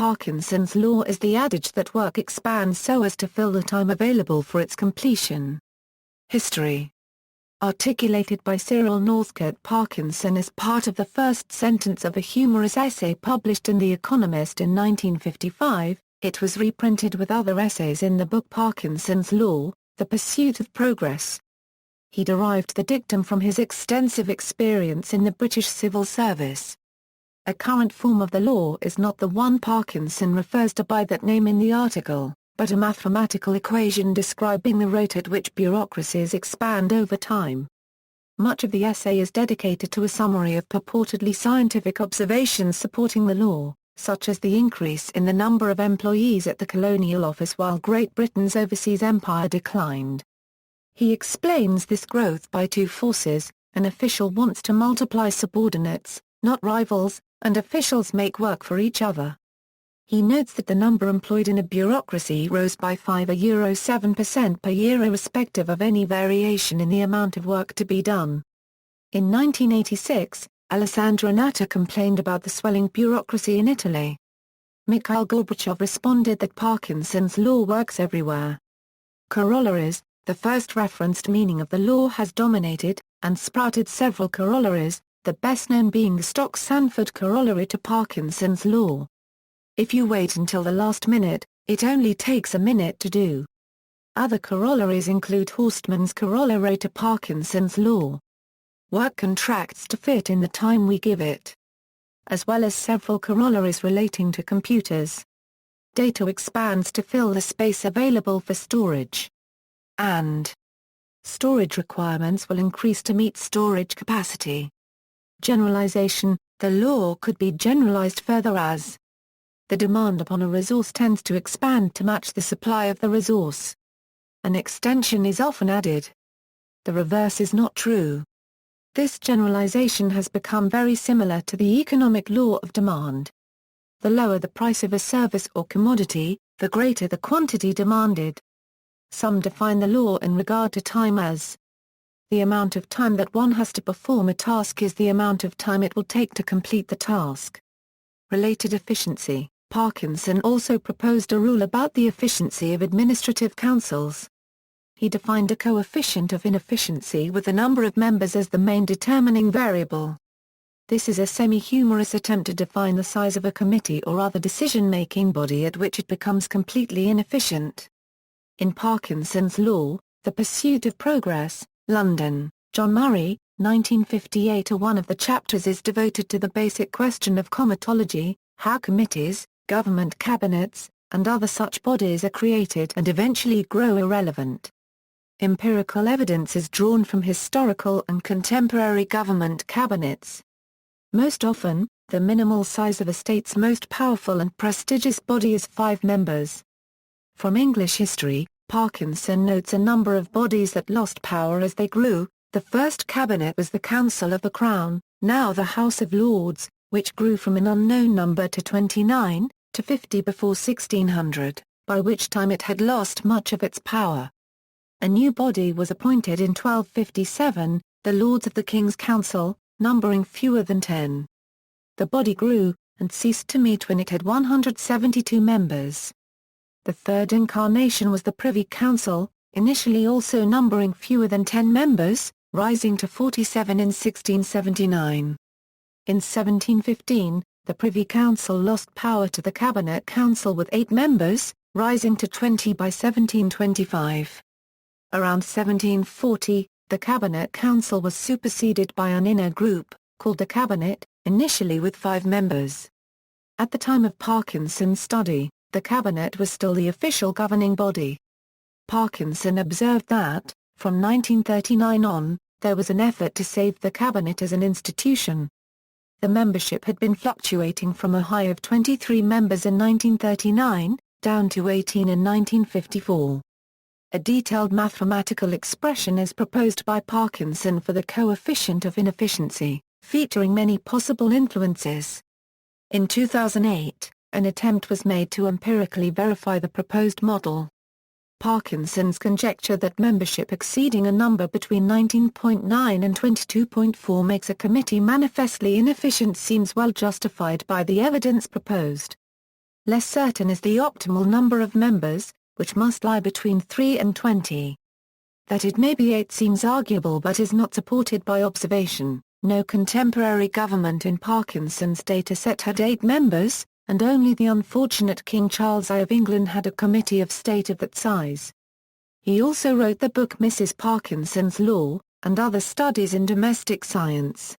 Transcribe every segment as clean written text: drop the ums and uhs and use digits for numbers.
Parkinson's law is the adage that work expands so as to fill the time available for its completion. History. Articulated by Cyril Northcote, Parkinson is part of the first sentence of a humorous essay published in The Economist in 1955. It was reprinted with other essays in the book Parkinson's Law, The Pursuit of Progress. He derived the dictum from his extensive experience in the British civil service. A current form of the law is not the one Parkinson refers to by that name in the article, but a mathematical equation describing the rate at which bureaucracies expand over time. Much of the essay is dedicated to a summary of purportedly scientific observations supporting the law, such as the increase in the number of employees at the Colonial Office while Great Britain's overseas empire declined. He explains this growth by two forces: an official wants to multiply subordinates, not rivals, and officials make work for each other. He notes that the number employed in a bureaucracy rose by 5.7% per year irrespective of any variation in the amount of work to be done. In 1986, Alessandro Natta complained about the swelling bureaucracy in Italy. Mikhail Gorbachev responded that Parkinson's law works everywhere. Corollaries. The first referenced meaning of the law has dominated, and sprouted several corollaries, the best known being the Stokes-Sanford corollary to Parkinson's law. If you wait until the last minute, it only takes a minute to do. Other corollaries include Horstman's corollary to Parkinson's law. Work contracts to fit in the time we give it. As well as several corollaries relating to computers. Data expands to fill the space available for storage. And storage requirements will increase to meet storage capacity. Generalization. The law could be generalized further as the demand upon a resource tends to expand to match the supply of the resource. An extension is often added. The reverse is not true. This generalization has become very similar to the economic law of demand. The lower the price of a service or commodity, the greater the quantity demanded. Some define the law in regard to time as the amount of time that one has to perform a task is the amount of time it will take to complete the task. Related efficiency. Parkinson also proposed a rule about the efficiency of administrative councils. He defined a coefficient of inefficiency with the number of members as the main determining variable. This is a semi-humorous attempt to define the size of a committee or other decision-making body at which it becomes completely inefficient. In Parkinson's Law, The Pursuit of Progress, London, John Murray, 1958. One of the chapters is devoted to the basic question of comitology, how committees, government cabinets, and other such bodies are created and eventually grow irrelevant. Empirical evidence is drawn from historical and contemporary government cabinets. Most often, the minimal size of a state's most powerful and prestigious body is 5 members. From English history, Parkinson notes a number of bodies that lost power as they grew. The first cabinet was the Council of the Crown, now the House of Lords, which grew from an unknown number to 29, to 50 before 1600, by which time it had lost much of its power. A new body was appointed in 1257, the Lords of the King's Council, numbering fewer than 10. The body grew, and ceased to meet when it had 172 members. The third incarnation was the Privy Council, initially also numbering fewer than 10 members, rising to 47 in 1679. In 1715, the Privy Council lost power to the Cabinet Council with 8 members, rising to 20 by 1725. Around 1740, the Cabinet Council was superseded by an inner group, called the Cabinet, initially with 5 members. At the time of Parkinson's study, the Cabinet was still the official governing body. Parkinson observed that, from 1939 on, there was an effort to save the Cabinet as an institution. The membership had been fluctuating from a high of 23 members in 1939, down to 18 in 1954. A detailed mathematical expression is proposed by Parkinson for the coefficient of inefficiency, featuring many possible influences. In 2008, an attempt was made to empirically verify the proposed model. Parkinson's conjecture that membership exceeding a number between 19.9 and 22.4 makes a committee manifestly inefficient seems well justified by the evidence proposed. less certain is the optimal number of members, which must lie between 3 and 20. That it may be 8 seems arguable but is not supported by observation. No contemporary government in Parkinson's dataset had 8 members, and only the unfortunate King Charles I of England had a committee of state of that size. He also wrote the book Mrs. Parkinson's Law, and other studies in domestic science.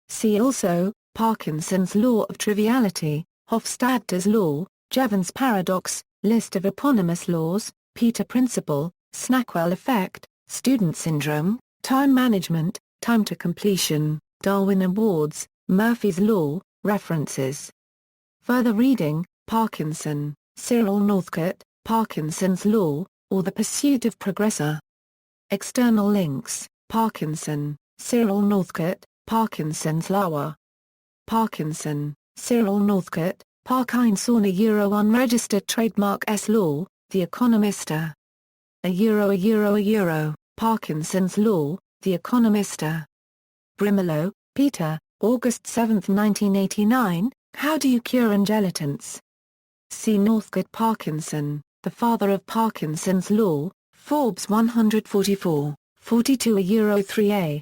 See also, Parkinson's Law of Triviality, Hofstadter's Law, Jevons Paradox, List of eponymous laws, Peter Principle, Snackwell Effect, Student Syndrome, Time Management, Time to Completion, Darwin Awards, Murphy's Law, References. Further reading, Parkinson, Cyril Northcote, Parkinson's Law, or The Pursuit of Progressor. External links, Parkinson, Cyril Northcote, Parkinson's Law. Parkinson, Cyril Northcote, Parkinson unregistered trademark S Law, The Economista. Parkinson's Law, The Economista. Brimelow, Peter, August 7, 1989, How Do You Cure Ingelitants? C. Northcote Parkinson, the father of Parkinson's Law, Forbes 144, 42 3A.